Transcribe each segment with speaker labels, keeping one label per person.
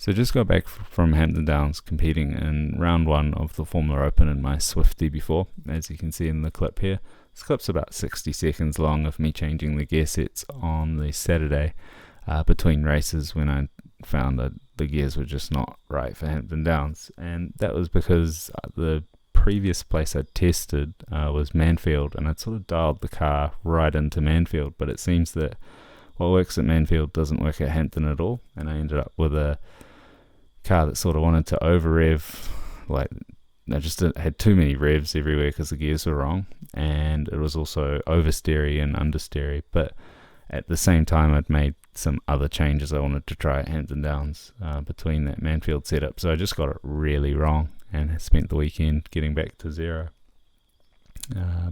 Speaker 1: So just got back from Hampton Downs competing in round 1 of the Formula Open in my Swift DB4, as you can see in the clip here. This clip's about 60 seconds long of me changing the gear sets on the Saturday between races when I found that the gears were just not right for Hampton Downs. And that was because the previous place I tested was Manfield, and I'd sort of dialed the car right into Manfield, but it seems that what works at Manfield doesn't work at Hampton at all, and I ended up with a car that sort of wanted to over rev. Like, I just had too many revs everywhere because the gears were wrong, and it was also oversteery and understeery. But at the same time, I'd made some other changes I wanted to try at Hampton Downs between that Manfield setup, so I just got it really wrong and spent the weekend getting back to zero.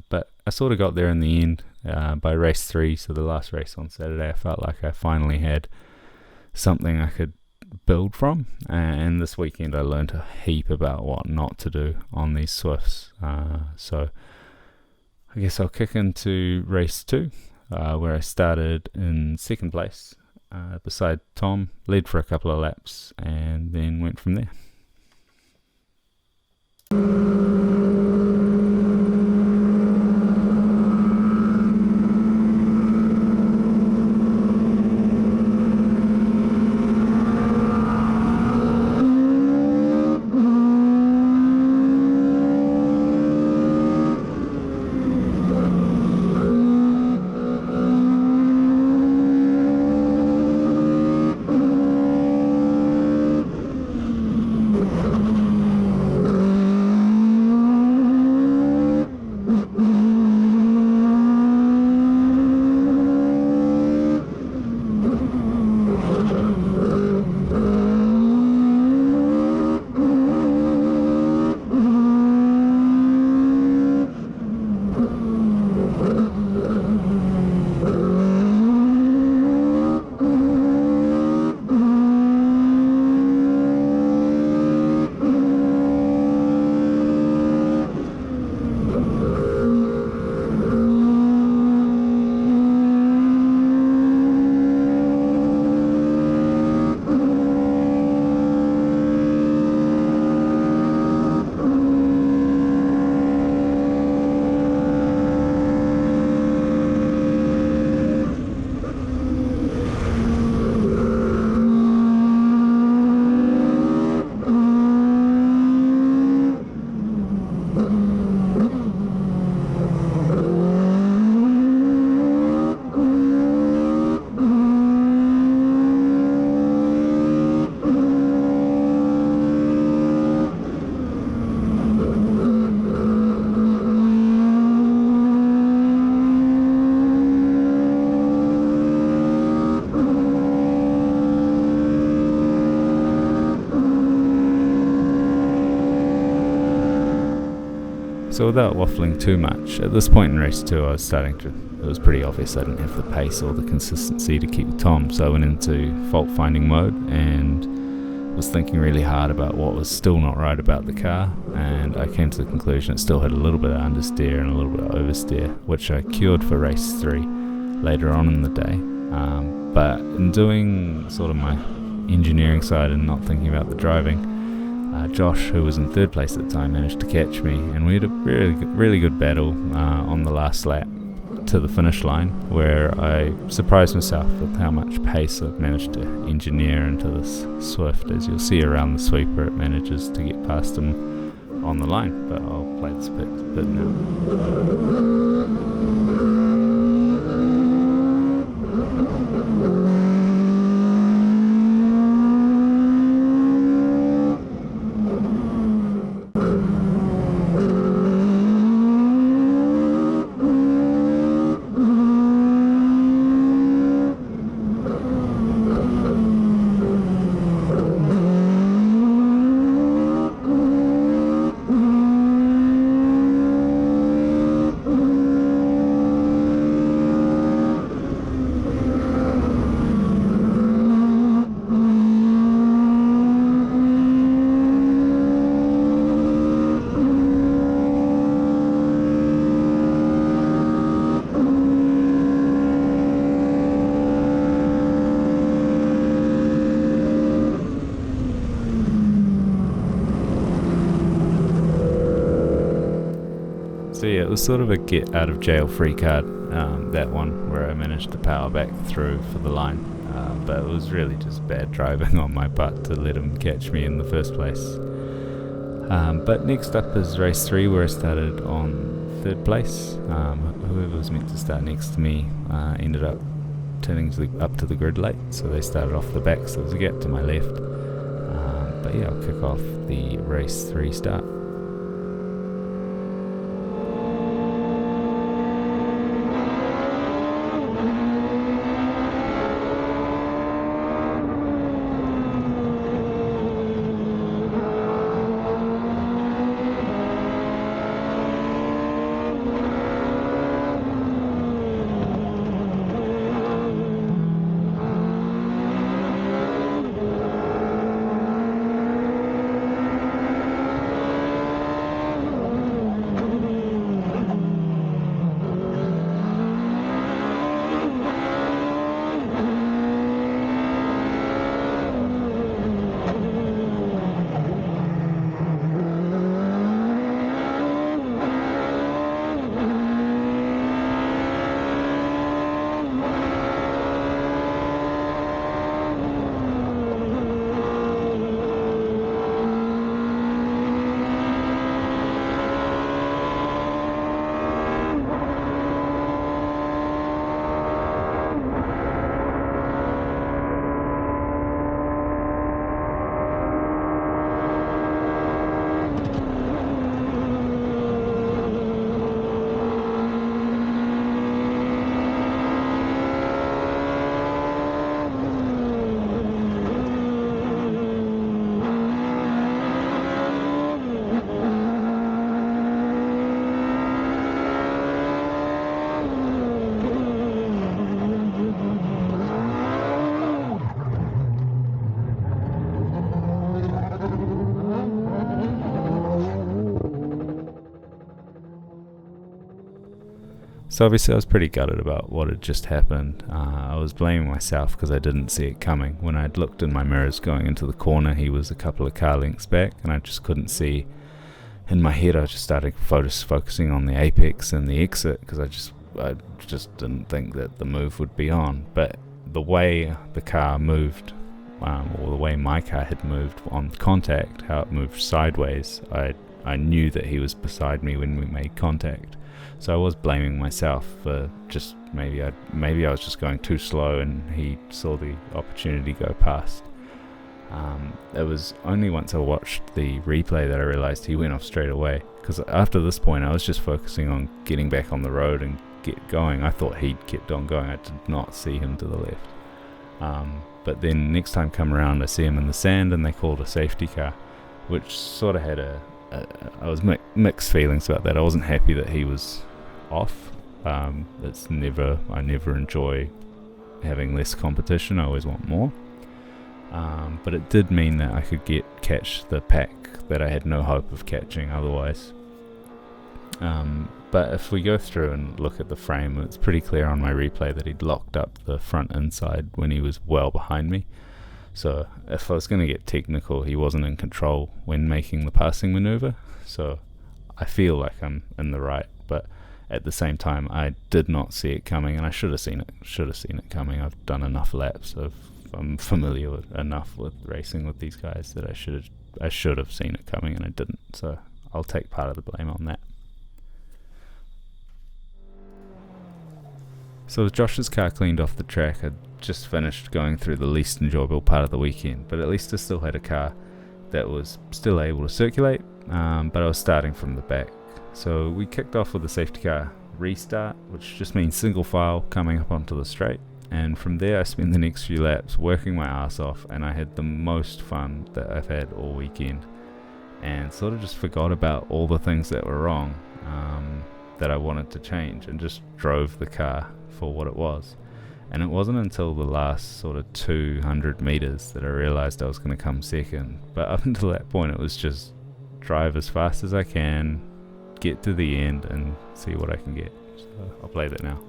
Speaker 1: But I sort of got there in the end by race 3, so the last race on Saturday. I felt like I finally had something I could build from, and this weekend I learned a heap about what not to do on these Swifts. So I guess I'll kick into race 2, where I started in 2nd place beside Tom, led for a couple of laps, and then went from there. So without waffling too much, at this point in race 2 I was starting to, it was pretty obvious I didn't have the pace or the consistency to keep Tom, so I went into fault finding mode and was thinking really hard about what was still not right about the car, and I came to the conclusion it still had a little bit of understeer and a little bit of oversteer, which I cured for race 3 later on in the day. But in doing sort of my engineering side and not thinking about the driving, Josh, who was in 3rd place at the time, managed to catch me, and we had a really good battle on the last lap to the finish line, where I surprised myself with how much pace I've managed to engineer into this Swift. As you'll see around the sweeper, it manages to get past him on the line, but I'll play this bit now. So yeah, it was sort of a get out of jail free card, that one, where I managed to power back through for the line. But it was really just bad driving on my part to let him catch me in the first place. But next up is race 3, where I started on 3rd place. Whoever was meant to start next to me ended up turning up to the grid late, so they started off the back, so there was a gap to my left. But yeah, I'll kick off the race 3 start. So obviously I was pretty gutted about what had just happened. I was blaming myself because I didn't see it coming. When I'd looked in my mirrors going into the corner, he was a couple of car lengths back, and I just couldn't see. In my head I just started focusing on the apex and the exit, because I just didn't think that the move would be on. But the way the car moved, or the way my car had moved on contact, how it moved sideways, I knew that he was beside me when we made contact. So I was blaming myself for just maybe I was just going too slow and he saw the opportunity go past. It was only once I watched the replay that I realized he went off straight away, because after this point I was just focusing on getting back on the road and get going. I thought he'd kept on going. I did not see him to the left. But then next time come around I see him in the sand and they called a safety car, which sort of had I was mixed feelings about that. I wasn't happy that he was off. I never enjoy having less competition. I always want more. But it did mean that I could catch the pack that I had no hope of catching otherwise. But if we go through and look at the frame, it's pretty clear on my replay that he'd locked up the front inside when he was well behind me. So if I was going to get technical, he wasn't in control when making the passing maneuver. So I feel like I'm in the right, but at the same time I did not see it coming, and I should have seen it coming. I've done enough laps. I'm familiar enough with racing with these guys that I should have seen it coming, and I didn't. So I'll take part of the blame on that. So with Josh's car cleaned off the track, I'd just finished going through the least enjoyable part of the weekend, but at least I still had a car that was still able to circulate, but I was starting from the back. So we kicked off with a safety car restart, which just means single file coming up onto the straight, and from there I spent the next few laps working my ass off, and I had the most fun that I've had all weekend, and sort of just forgot about all the things that were wrong, that I wanted to change, and just drove the car for what it was. And it wasn't until the last sort of 200 meters that I realized I was going to come second. But up until that point it was just drive as fast as I can, get to the end and see what I can get. So I'll play that now.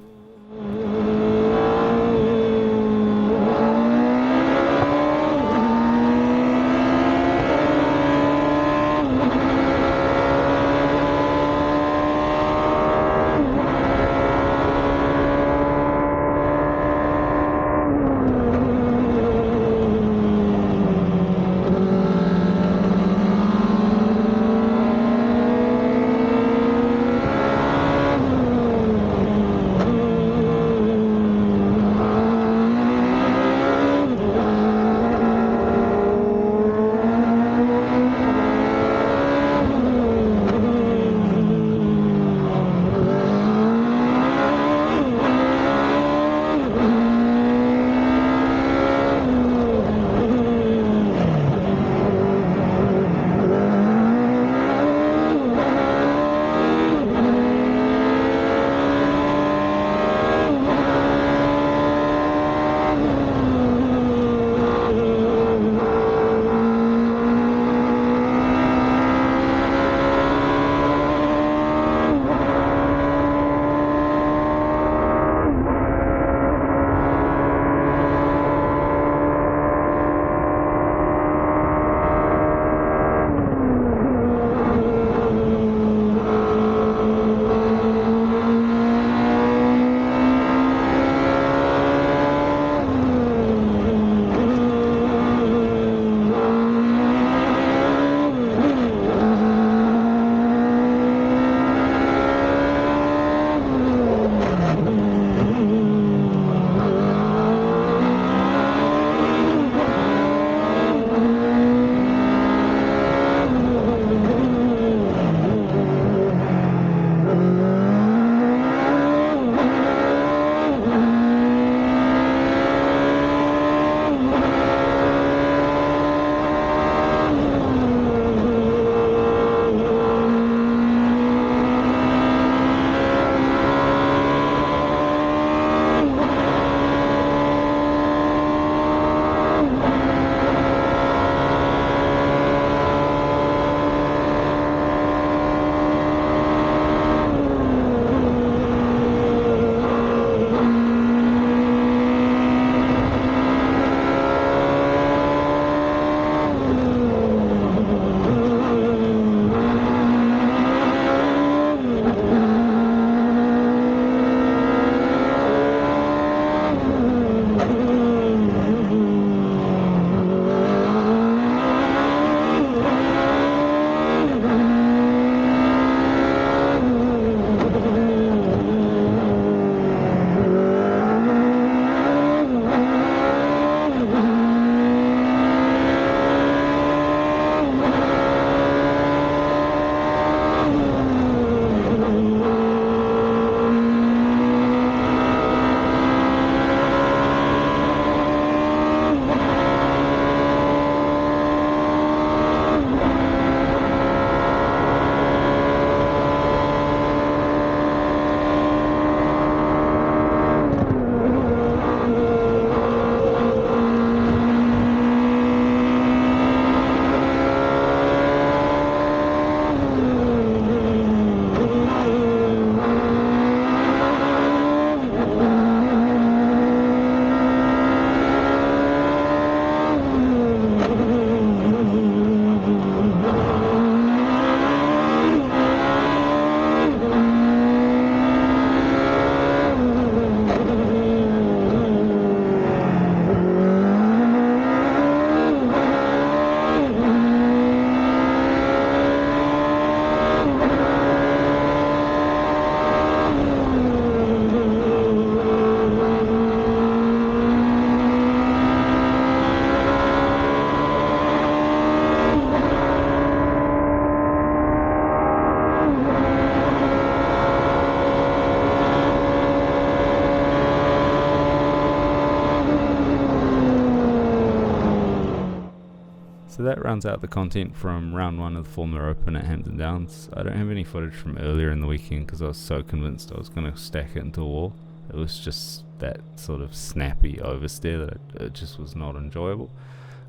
Speaker 1: So that rounds out the content from round 1 of the Formula Open at Hampton Downs. I don't have any footage from earlier in the weekend because I was so convinced I was going to stack it into a wall. It was just that sort of snappy oversteer that it just was not enjoyable.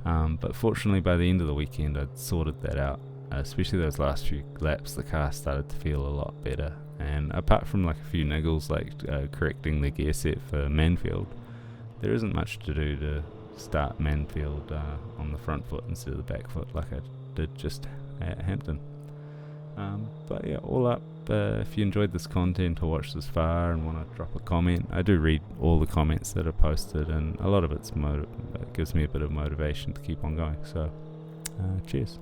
Speaker 1: But fortunately by the end of the weekend I'd sorted that out. Especially those last few laps, the car started to feel a lot better. And apart from like a few niggles like correcting the gear set for Manfield, there isn't much to do to start Manfield on the front foot instead of the back foot like I did just at Hampton. But yeah, all up, if you enjoyed this content or watched this far and want to drop a comment, I do read all the comments that are posted, and a lot of it gives me a bit of motivation to keep on going. So cheers.